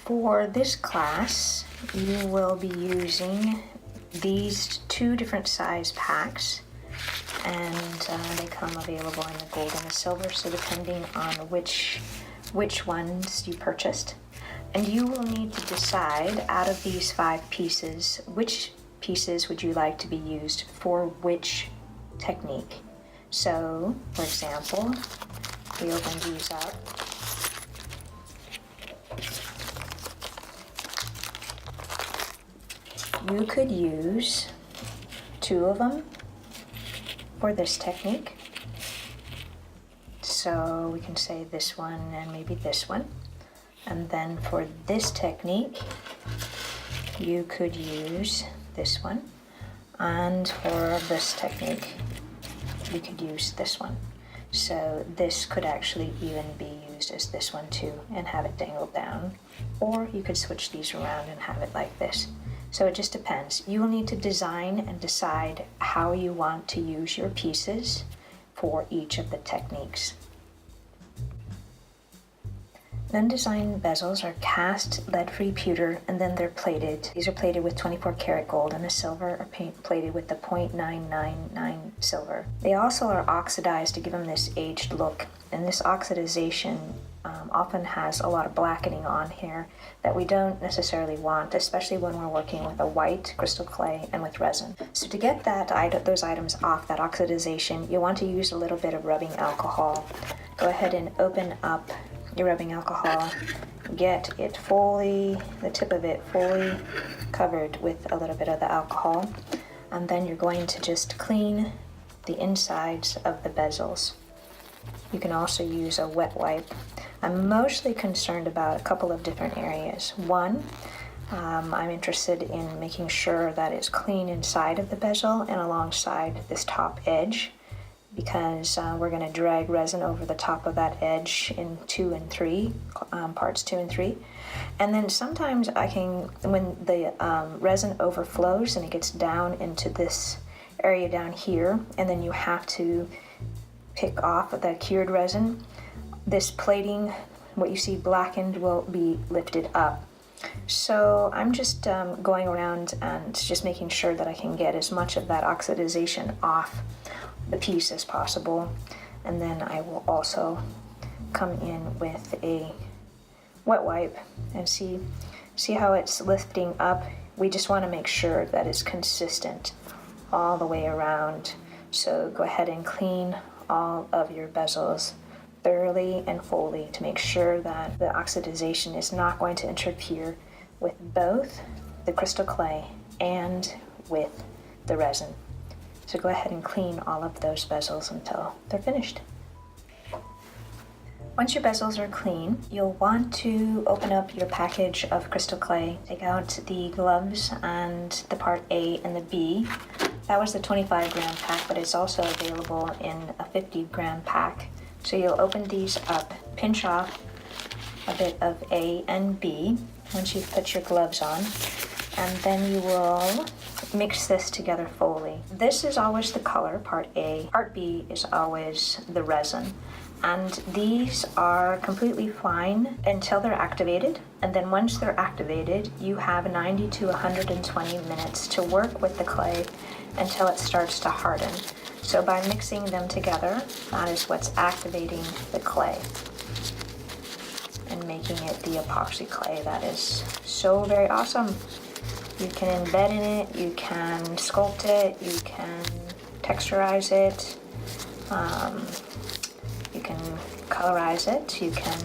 For this class, you will be using these 2 different size packs, and they come available in the gold and the silver, so depending on which ones you purchased. And you will need to decide out of these 5 pieces, which pieces would you like to be used for which technique. So, for example, we open these up. You could use 2 of them for this technique. So we can say this one and maybe this one. And then for this technique, you could use this one. And for this technique, you could use this one. So this could actually even be used as this one too and have it dangle down. Or you could switch these around and have it like this. So it just depends. You will need to design and decide how you want to use your pieces for each of the techniques. Nunn Design bezels are cast lead-free pewter, and then they're plated. These are plated with 24 karat gold, and the silver are plated with the 0.999 silver. They also are oxidized to give them this aged look, and this oxidization often has a lot of blackening on here that we don't necessarily want, especially when we're working with a white crystal clay and with resin. So to get those items off, that oxidization, you want to use a little bit of rubbing alcohol. Go ahead and open up your rubbing alcohol, get it fully, the tip of it fully covered with a little bit of the alcohol, and then you're going to just clean the insides of the bezels. You can also use a wet wipe. I'm mostly concerned about a couple of different areas. One, I'm interested in making sure that it's clean inside of the bezel and alongside this top edge, because we're going to drag resin over the top of that edge in 2 and 3, parts 2 and 3. And then sometimes when the resin overflows and it gets down into this area down here, and then you have to pick off the cured resin, this plating, what you see blackened, will be lifted up. So I'm just going around and just making sure that I can get as much of that oxidization off the piece as possible. And then I will also come in with a wet wipe and see how it's lifting up. We just want to make sure that it's consistent all the way around. So go ahead and clean all of your bezels thoroughly and fully to make sure that the oxidization is not going to interfere with both the crystal clay and with the resin. So go ahead and clean all of those bezels until they're finished. Once your bezels are clean, you'll want to open up your package of crystal clay, take out the gloves and the part A and the B. That was the 25 gram pack, but it's also available in a 50 gram pack. So you'll open these up, pinch off a bit of A and B once you've put your gloves on, and then you will mix this together fully. This is always the color, part A. Part B is always the resin. And these are completely fine until they're activated. And then once they're activated, you have 90 to 120 minutes to work with the clay until it starts to harden. So by mixing them together, that is what's activating the clay and making it the epoxy clay that is so very awesome. You can embed in it, you can sculpt it, you can texturize it, you can colorize it, you can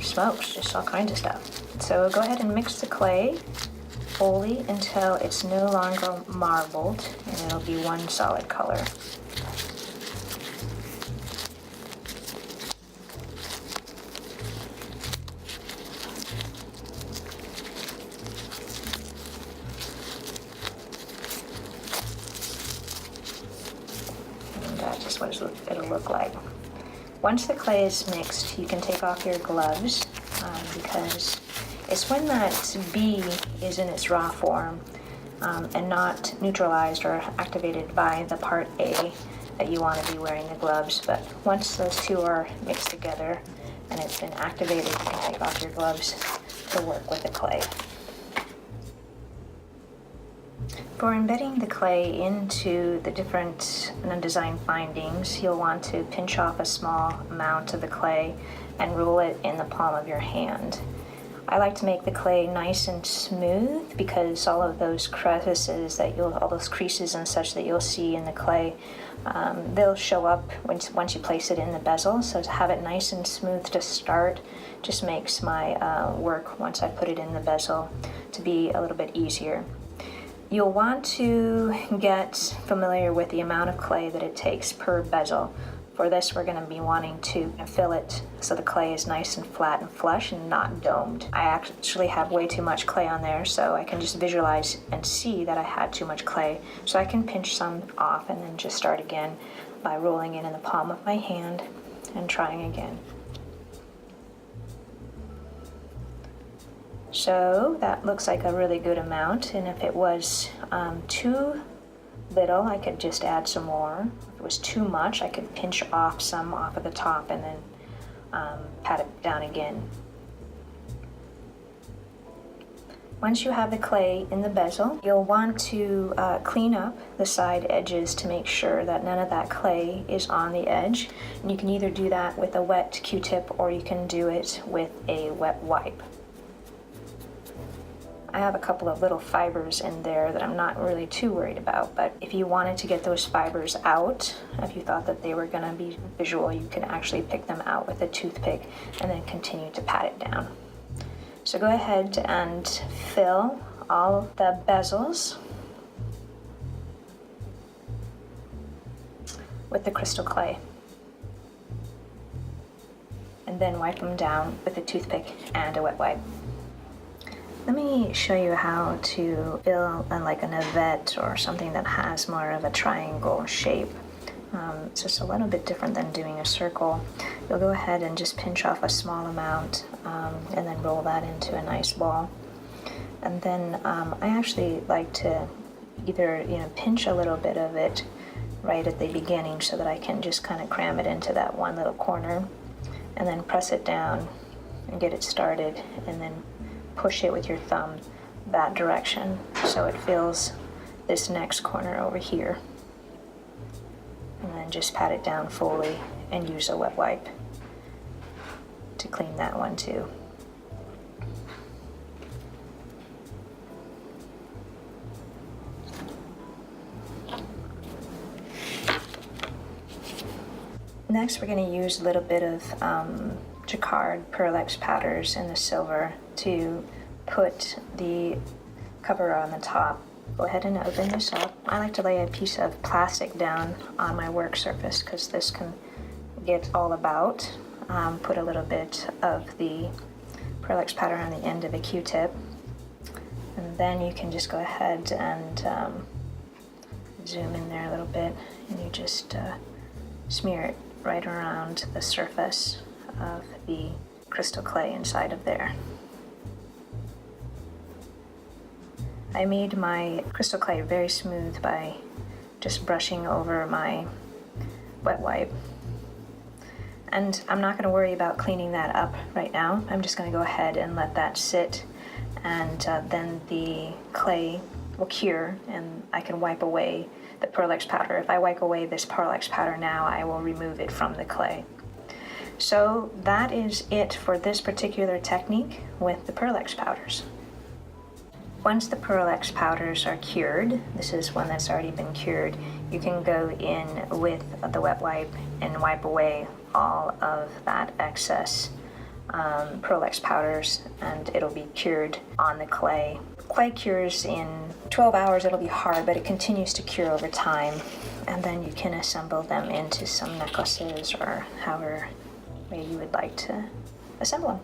smokes, just all kinds of stuff. So go ahead and mix the clay fully until it's no longer marbled and it'll be one solid color. And that's just what it'll look like. Once the clay is mixed, you can take off your gloves because it's when that B is in its raw form and not neutralized or activated by the part A that you want to be wearing the gloves. But once those two are mixed together, and it's been activated, you can take off your gloves to work with the clay. For embedding the clay into the different Nunn Design bindings, you'll want to pinch off a small amount of the clay and roll it in the palm of your hand. I like to make the clay nice and smooth because all of those crevices all those creases and such that you'll see in the clay, they'll show up once you place it in the bezel. So to have it nice and smooth to start just makes my work once I put it in the bezel to be a little bit easier. You'll want to get familiar with the amount of clay that it takes per bezel. For this, we're going to be wanting to fill it so the clay is nice and flat and flush and not domed. I actually have way too much clay on there, so I can just visualize and see that I had too much clay. So I can pinch some off and then just start again by rolling it in the palm of my hand and trying again. So that looks like a really good amount, and if it was too little, I could just add some more. If it was too much, I could pinch off some off of the top and then pat it down again. Once you have the clay in the bezel, you'll want to clean up the side edges to make sure that none of that clay is on the edge. And you can either do that with a wet Q-tip or you can do it with a wet wipe. I have a couple of little fibers in there that I'm not really too worried about, but if you wanted to get those fibers out, if you thought that they were going to be visual, you can actually pick them out with a toothpick and then continue to pat it down. So go ahead and fill all the bezels with the crystal clay, and then wipe them down with a toothpick and a wet wipe. Let me show you how to fill like a navette or something that has more of a triangle shape. It's just a little bit different than doing a circle. You'll go ahead and just pinch off a small amount and then roll that into a nice ball. And then I actually like to either pinch a little bit of it right at the beginning so that I can just kind of cram it into that one little corner, and then press it down and get it started, and then push it with your thumb that direction so it fills this next corner over here, and then just pat it down fully and use a wet wipe to clean that one too. Next, we're going to use a little bit of Jaquard PearlEx powders in the silver to put the cover on the top. Go ahead and open this up. I like to lay a piece of plastic down on my work surface because this can get all about. Put a little bit of the PearlEx powder on the end of a Q-tip, and then you can just go ahead and zoom in there a little bit, and you just smear it right around the surface of the crystal clay inside of there. I made my crystal clay very smooth by just brushing over my wet wipe. And I'm not going to worry about cleaning that up right now. I'm just going to go ahead and let that sit, and then the clay will cure and I can wipe away the PearlEx powder. If I wipe away this PearlEx powder now, I will remove it from the clay. So that is it for this particular technique with the PearlEx powders. Once the PearlEx powders are cured, this is one that's already been cured, you can go in with the wet wipe and wipe away all of that excess PearlEx powders, and it'll be cured on the clay. Clay cures in 12 hours. It'll be hard, but it continues to cure over time, and then you can assemble them into some necklaces or however way you would like to assemble them.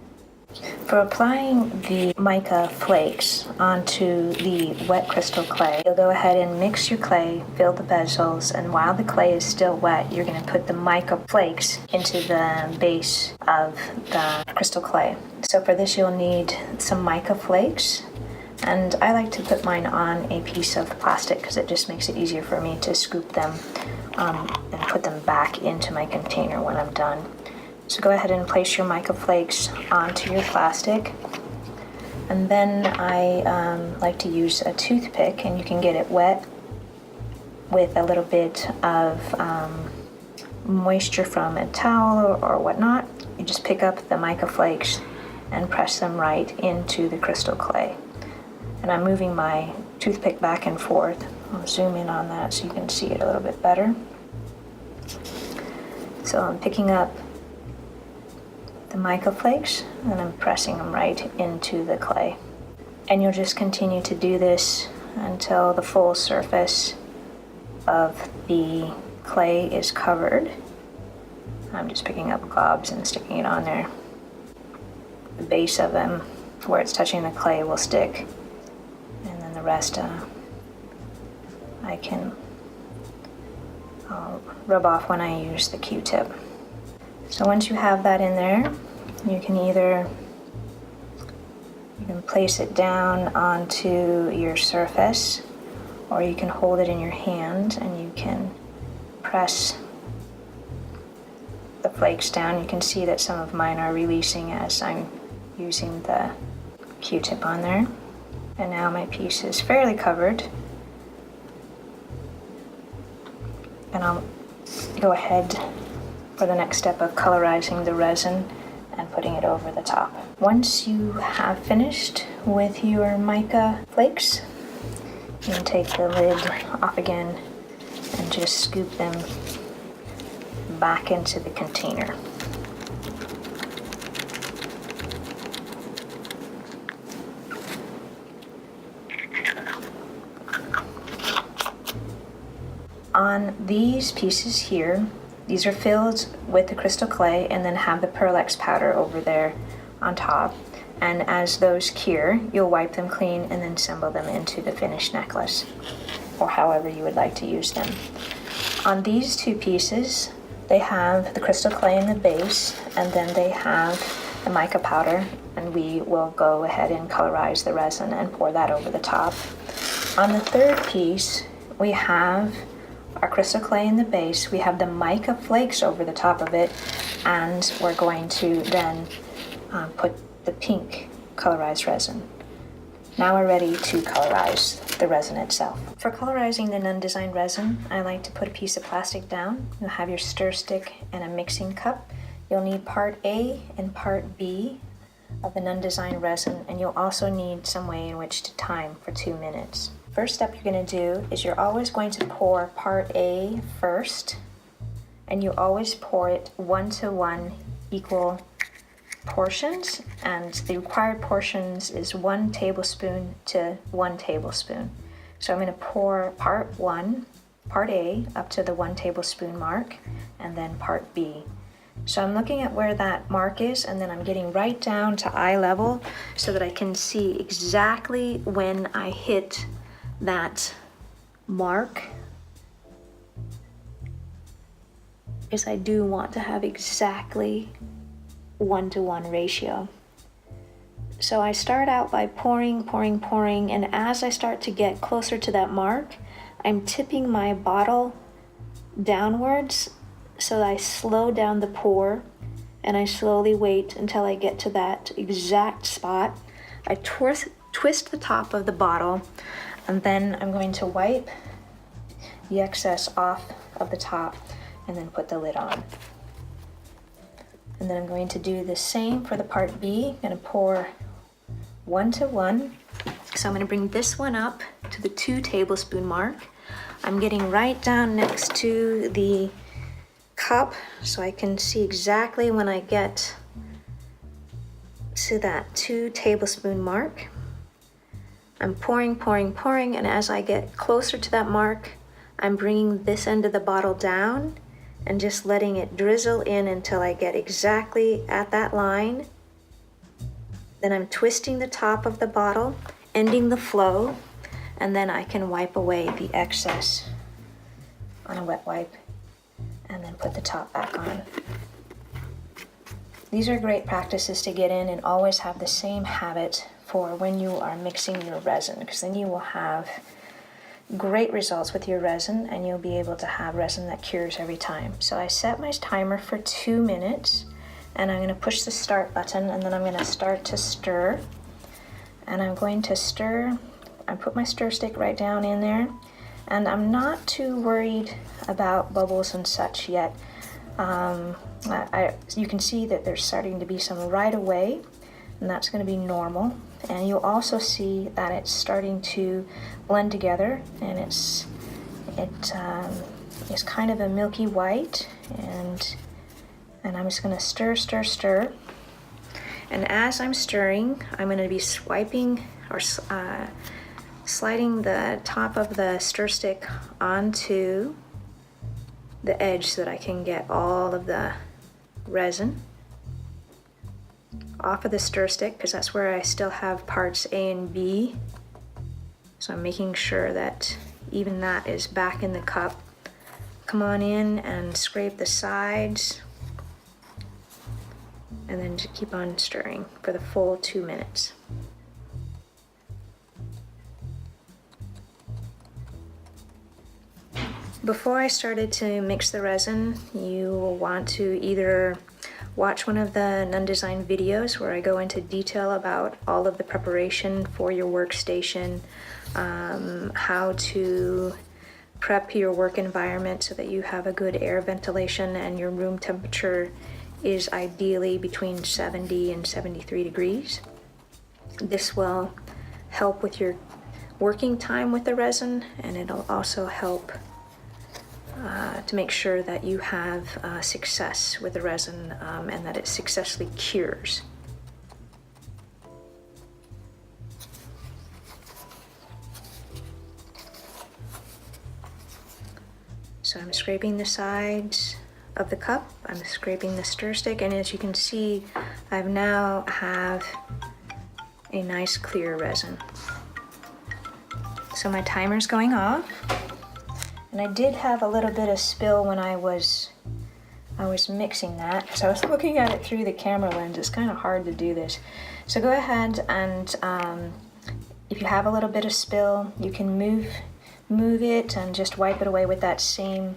For applying the mica flakes onto the wet crystal clay, you'll go ahead and mix your clay, fill the bezels, and while the clay is still wet, you're going to put the mica flakes into the base of the crystal clay. So for this, you'll need some mica flakes, and I like to put mine on a piece of plastic because it just makes it easier for me to scoop them and put them back into my container when I'm done. So go ahead and place your mica flakes onto your plastic. And then I like to use a toothpick, and you can get it wet with a little bit of moisture from a towel or whatnot. You just pick up the mica flakes and press them right into the crystal clay. And I'm moving my toothpick back and forth. I'll zoom in on that so you can see it a little bit better. So I'm picking up the mica flakes and I'm pressing them right into the clay. And you'll just continue to do this until the full surface of the clay is covered. I'm just picking up globs and sticking it on there. The base of them, where it's touching the clay, will stick, and then the rest I can rub off when I use the Q-tip. So once you have that in there, you can place it down onto your surface, or you can hold it in your hand and you can press the flakes down. You can see that some of mine are releasing as I'm using the Q-tip on there. And now my piece is fairly covered. And I'll go ahead for the next step of colorizing the resin and putting it over the top. Once you have finished with your mica flakes, you can take the lid off again and just scoop them back into the container. On these pieces here, these are filled with the crystal clay and then have the PearlEx powder over there on top. And as those cure, you'll wipe them clean and then assemble them into the finished necklace, or however you would like to use them. On these two pieces, they have the crystal clay in the base, and then they have the mica powder, and we will go ahead and colorize the resin and pour that over the top. On the third piece, we have our crystal clay in the base, we have the mica flakes over the top of it, and we're going to then put the pink colorized resin. Now we're ready to colorize the resin itself. For colorizing the Nunn Design resin, I like to put a piece of plastic down. You'll have your stir stick and a mixing cup. You'll need part A and part B of the Nunn Design resin, and you'll also need some way in which to time for 2 minutes. First step you're going to do is you're always going to pour part A first, and you always pour it 1-to-1 equal portions, and the required portions is 1 tablespoon to 1 tablespoon. So I'm going to pour part A, up to the 1 tablespoon mark, and then part B. So I'm looking at where that mark is, and then I'm getting right down to eye level so that I can see exactly when I hit that mark, because I do want to have exactly 1-to-1 ratio. So I start out by pouring, and as I start to get closer to that mark, I'm tipping my bottle downwards so I slow down the pour, and I slowly wait until I get to that exact spot. I twist the top of the bottle, and then I'm going to wipe the excess off of the top and then put the lid on. And then I'm going to do the same for the part B. I'm going to pour 1-to-1. So I'm going to bring this one up to the 2 tablespoon mark. I'm getting right down next to the cup so I can see exactly when I get to that 2 tablespoon mark. I'm pouring, and as I get closer to that mark, I'm bringing this end of the bottle down and just letting it drizzle in until I get exactly at that line. Then I'm twisting the top of the bottle, ending the flow, and then I can wipe away the excess on a wet wipe and then put the top back on. These are great practices to get in, and always have the same habit for when you are mixing your resin, because then you will have great results with your resin, and you'll be able to have resin that cures every time. So I set my timer for 2 minutes, and I'm going to push the start button, and then I'm going to start to stir. And I'm going to stir, I put my stir stick right down in there, and I'm not too worried about bubbles and such yet. You can see that there's starting to be some right away, and that's going to be normal. And you'll also see that it's starting to blend together, and it's kind of a milky white, and I'm just going to stir, stir, stir. And as I'm stirring, I'm going to be swiping or sliding the top of the stir stick onto the edge so that I can get all of the resin off of the stir stick, because that's where I still have parts A and B. So I'm making sure that even that is back in the cup. Come on in and scrape the sides, and then just keep on stirring for the full 2 minutes. Before I started to mix the resin, you will want to either watch one of the Nunn Design videos where I go into detail about all of the preparation for your workstation, how to prep your work environment so that you have a good air ventilation and your room temperature is ideally between 70 and 73 degrees. This will help with your working time with the resin, and it'll also help to make sure that you have success with the resin and that it successfully cures. So I'm scraping the sides of the cup, I'm scraping the stir stick, and as you can see, I now have a nice clear resin. So my timer's going off, and I did have a little bit of spill when I was mixing that, because I was looking at it through the camera lens. It's kind of hard to do this. So go ahead and if you have a little bit of spill, you can move it and just wipe it away with that same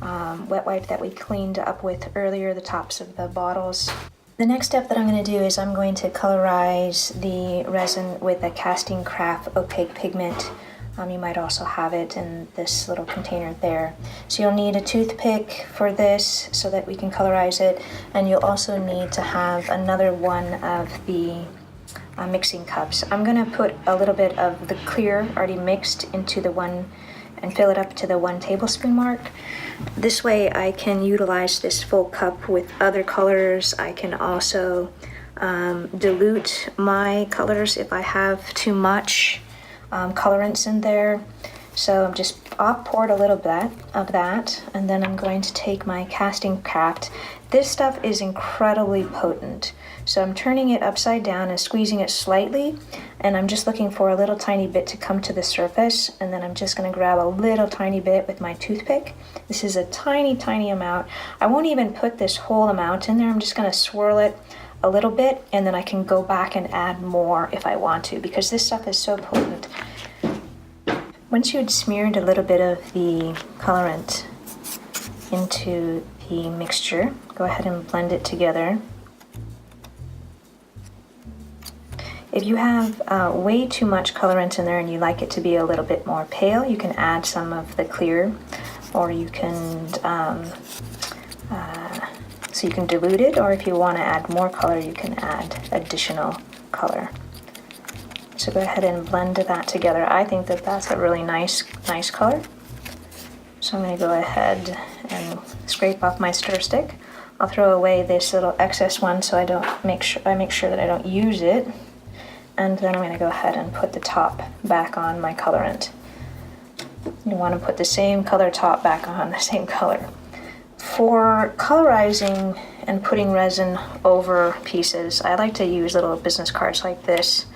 wet wipe that we cleaned up with earlier, the tops of the bottles. The next step that I'm going to do is I'm going to colorize the resin with a casting craft opaque pigment. You might also have it in this little container there. So you'll need a toothpick for this so that we can colorize it, and you'll also need to have another one of the mixing cups. I'm going to put a little bit of the clear already mixed into the one and fill it up to the 1 tablespoon mark. This way I can utilize this full cup with other colors. I can also dilute my colors if I have too much colorants in there. So I've poured a little bit of that, and then I'm going to take my casting craft. This stuff is incredibly potent. So I'm turning it upside down and squeezing it slightly, and I'm just looking for a little tiny bit to come to the surface, and then I'm just going to grab a little tiny bit with my toothpick. This is a tiny, tiny amount. I won't even put this whole amount in there. I'm just going to swirl it a little bit, and then I can go back and add more if I want to, because this stuff is so potent. Once you had smeared a little bit of the colorant into the mixture, go ahead and blend it together. If you have way too much colorant in there and you like it to be a little bit more pale, you can add some of the clear, or you can so you can dilute it, or if you want to add more color, you can add additional color. So go ahead and blend that together. I think that that's a really nice color. So I'm going to go ahead and scrape off my stir stick. I'll throw away this little excess one so I make sure that I don't use it. And then I'm going to go ahead and put the top back on my colorant. You want to put the same color top back on, the same color. For colorizing and putting resin over pieces, I like to use little business cards like this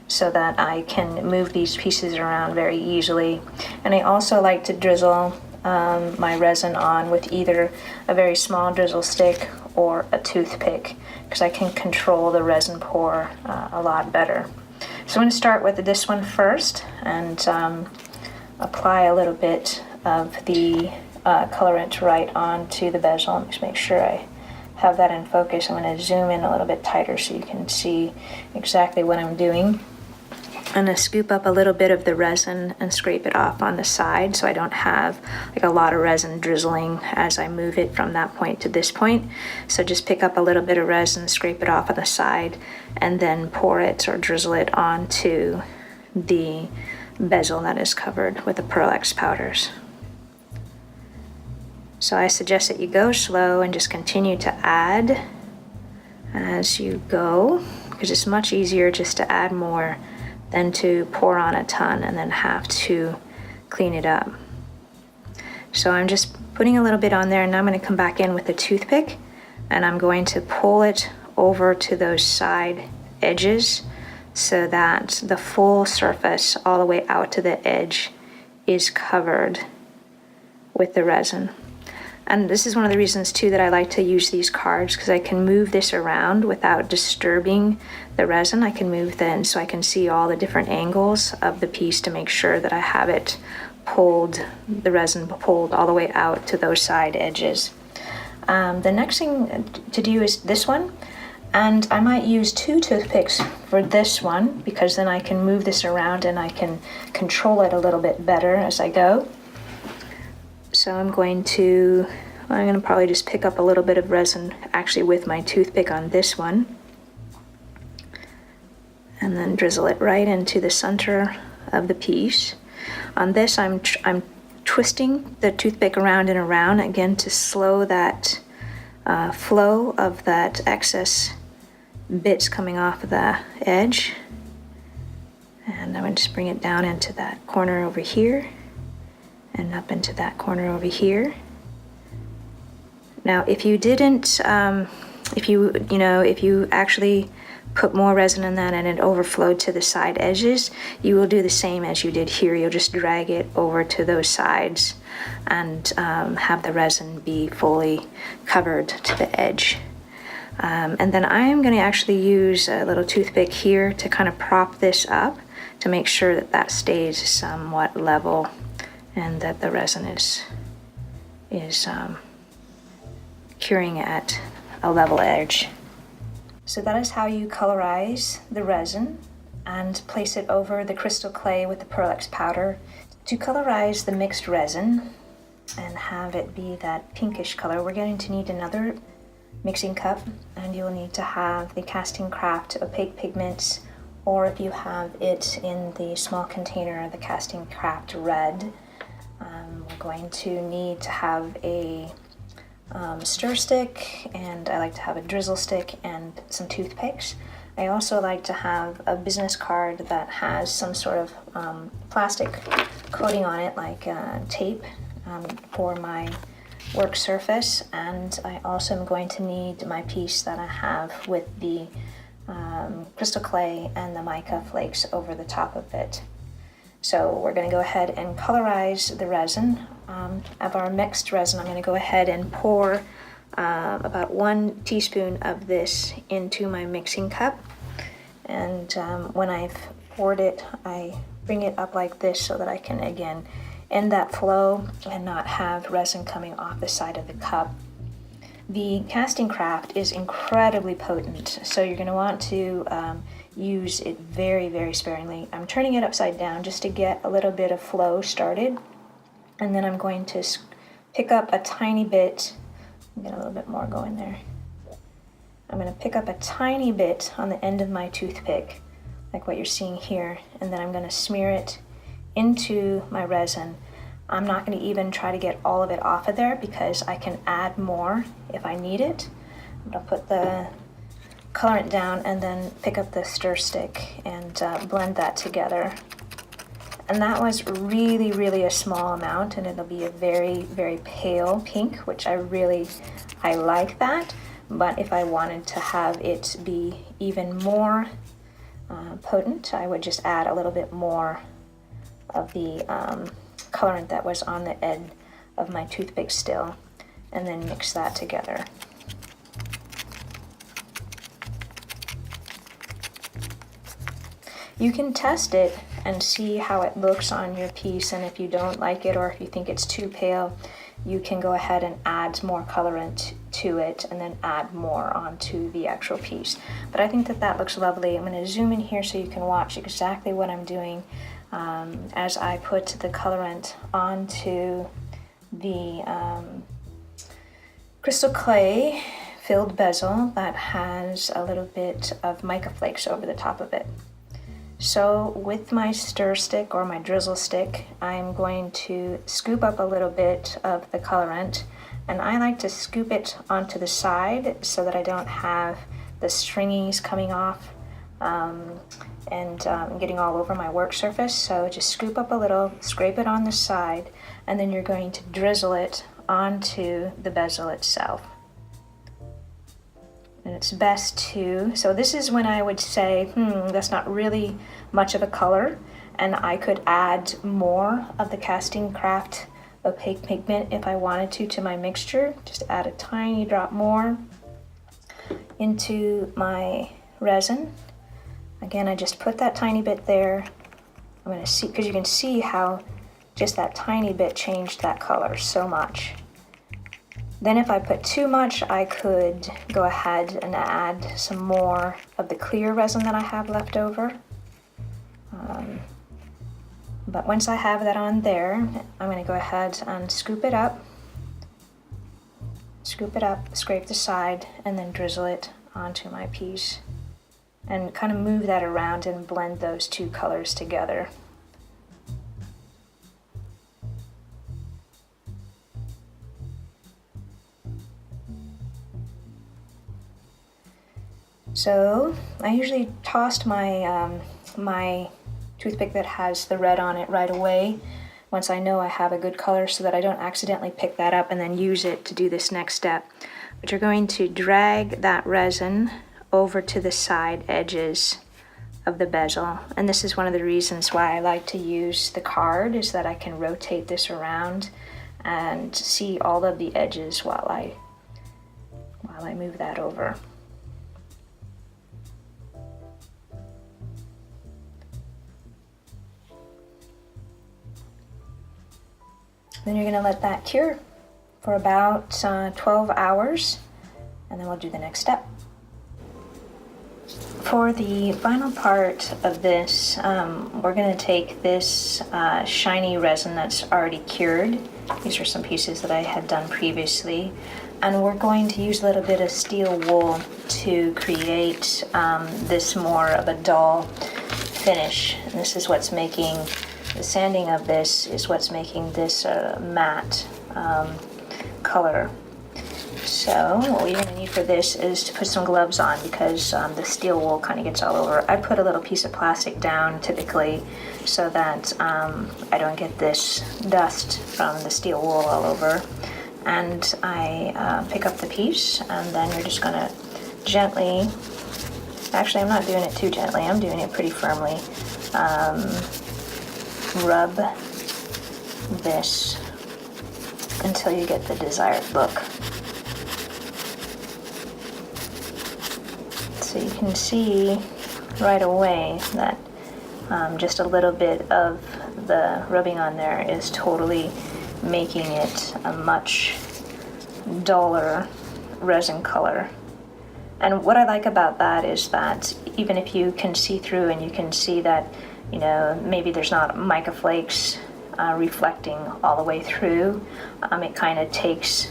so that I can move these pieces around very easily. And I also like to drizzle my resin on with either a very small drizzle stick or a toothpick, because I can control the resin pour a lot better. So I'm going to start with this one first and apply a little bit of the colorant right onto the bezel. Just make sure I have that in focus, I'm going to zoom in a little bit tighter so you can see exactly what I'm doing. I'm going to scoop up a little bit of the resin and scrape it off on the side so I don't have like a lot of resin drizzling as I move it from that point to this point. So just pick up a little bit of resin, scrape it off on the side, and then pour it or drizzle it onto the bezel that is covered with the PearlEx powders. So I suggest that you go slow and just continue to add as you go, because it's much easier just to add more than to pour on a ton and then have to clean it up. So I'm just putting a little bit on there, and now I'm going to come back in with a toothpick and I'm going to pull it over to those side edges so that the full surface all the way out to the edge is covered with the resin. And this is one of the reasons too that I like to use these cards, because I can move this around without disturbing the resin. I can move then so I can see all the different angles of the piece to make sure that I have it pulled, the resin pulled all the way out to those side edges. The next thing to do is this one, and I might use 2 toothpicks for this one because then I can move this around and I can control it a little bit better as I go. So I'm going to probably just pick up a little bit of resin actually with my toothpick on this one, and then drizzle it right into the center of the piece. On this, I'm twisting the toothpick around and around again to slow that flow of that excess bits coming off of the edge. And I'm going to just bring it down into that corner over here and up into that corner over here. Now, if you didn't, if you actually put more resin in that and it overflowed to the side edges, you will do the same as you did here. You'll just drag it over to those sides and have the resin be fully covered to the edge. And then I am going to actually use a little toothpick here to kind of prop this up to make sure that that stays somewhat level and that the resin is curing at a level edge. So that is how you colorize the resin and place it over the crystal clay with the PearlEx powder. To colorize the mixed resin and have it be that pinkish color, we're going to need another mixing cup, and you'll need to have the Casting Craft opaque pigments, or if you have it in the small container, the Casting Craft red. We're going to need to have a stir stick, and I like to have a drizzle stick and some toothpicks. I also like to have a business card that has some sort of plastic coating on it, like tape, for my work surface. And I also am going to need my piece that I have with the crystal clay and the mica flakes over the top of it. So we're going to go ahead and colorize the resin. Of our mixed resin, I'm going to go ahead and pour about 1 teaspoon of this into my mixing cup. And when I've poured it, I bring it up like this so that I can again end that flow and not have resin coming off the side of the cup. The Casting Craft is incredibly potent, so you're going to want to use it very, very sparingly. I'm turning it upside down just to get a little bit of flow started, and then I'm going to pick up a tiny bit, get a little bit more going there. I'm going to pick up a tiny bit on the end of my toothpick, like what you're seeing here, and then I'm going to smear it into my resin. I'm not going to even try to get all of it off of there because I can add more if I need it. I'm going to put the colorant down and then pick up the stir stick and blend that together. And that was really, really a small amount, and it'll be a very, very pale pink, which I like that. But if I wanted to have it be even more potent, I would just add a little bit more of the colorant that was on the end of my toothpick still, and then mix that together. You can test it and see how it looks on your piece, and if you don't like it or if you think it's too pale, you can go ahead and add more colorant to it and then add more onto the actual piece. But I think that that looks lovely. I'm going to zoom in here so you can watch exactly what I'm doing as I put the colorant onto the crystal clay filled bezel that has a little bit of mica flakes over the top of it. So with my stir stick or my drizzle stick, I'm going to scoop up a little bit of the colorant, and I like to scoop it onto the side so that I don't have the stringies coming off and getting all over my work surface. So just scoop up a little, scrape it on the side, and then you're going to drizzle it onto the bezel itself. And it's best to, so this is when I would say, that's not really much of a color, and I could add more of the Casting Craft opaque pigment if I wanted to my mixture. Just add a tiny drop more into my resin. Again, I just put that tiny bit there. I'm going to see, because you can see how just that tiny bit changed that color so much. Then if I put too much, I could go ahead and add some more of the clear resin that I have left over. But once I have that on there, I'm going to go ahead and scoop it up, scrape the side, and then drizzle it onto my piece. And kind of move that around and blend those two colors together. So I usually tossed my my toothpick that has the red on it right away once I know I have a good color, so that I don't accidentally pick that up and then use it to do this next step. But you're going to drag that resin over to the side edges of the bezel, and this is one of the reasons why I like to use the card, is that I can rotate this around and see all of the edges while I move that over. Then you're going to let that cure for about 12 hours, and then we'll do the next step. For the final part of this, we're going to take this shiny resin that's already cured. These are some pieces that I had done previously, and we're going to use a little bit of steel wool to create this more of a dull finish. And this is what's making the sanding of this is what's making this matte color. So what we're going to need for this is to put some gloves on, because the steel wool kind of gets all over. I put a little piece of plastic down typically so that I don't get this dust from the steel wool all over. And I pick up the piece, and then you're just going to gently, actually I'm not doing it too gently, I'm doing it pretty firmly, rub this until you get the desired look. So you can see right away that just a little bit of the rubbing on there is totally making it a much duller resin color. And what I like about that is that even if you can see through and you can see that, you know, maybe there's not mica flakes reflecting all the way through, it kind of takes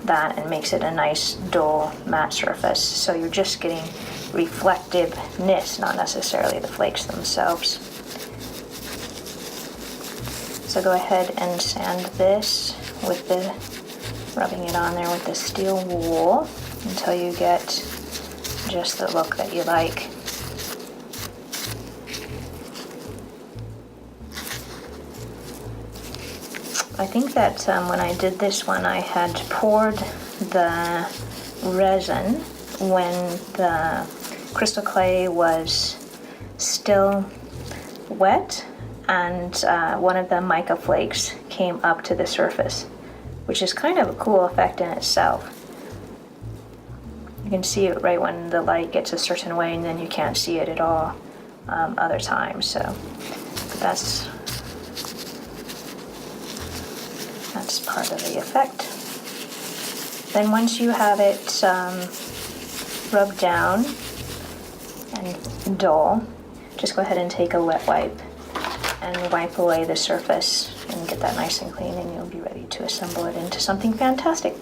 that and makes it a nice dull matte surface. So you're just getting reflectiveness, not necessarily the flakes themselves. So go ahead and sand this with the, rubbing it on there with the steel wool until you get just the look that you like. I think that when I did this one, I had poured the resin when the crystal clay was still wet, and one of the mica flakes came up to the surface, which is kind of a cool effect in itself. You can see it right when the light gets a certain way, and then you can't see it at all other times. So that's part of the effect. Then once you have it rubbed down and dull, just go ahead and take a wet wipe and wipe away the surface and get that nice and clean, and you'll be ready to assemble it into something fantastic.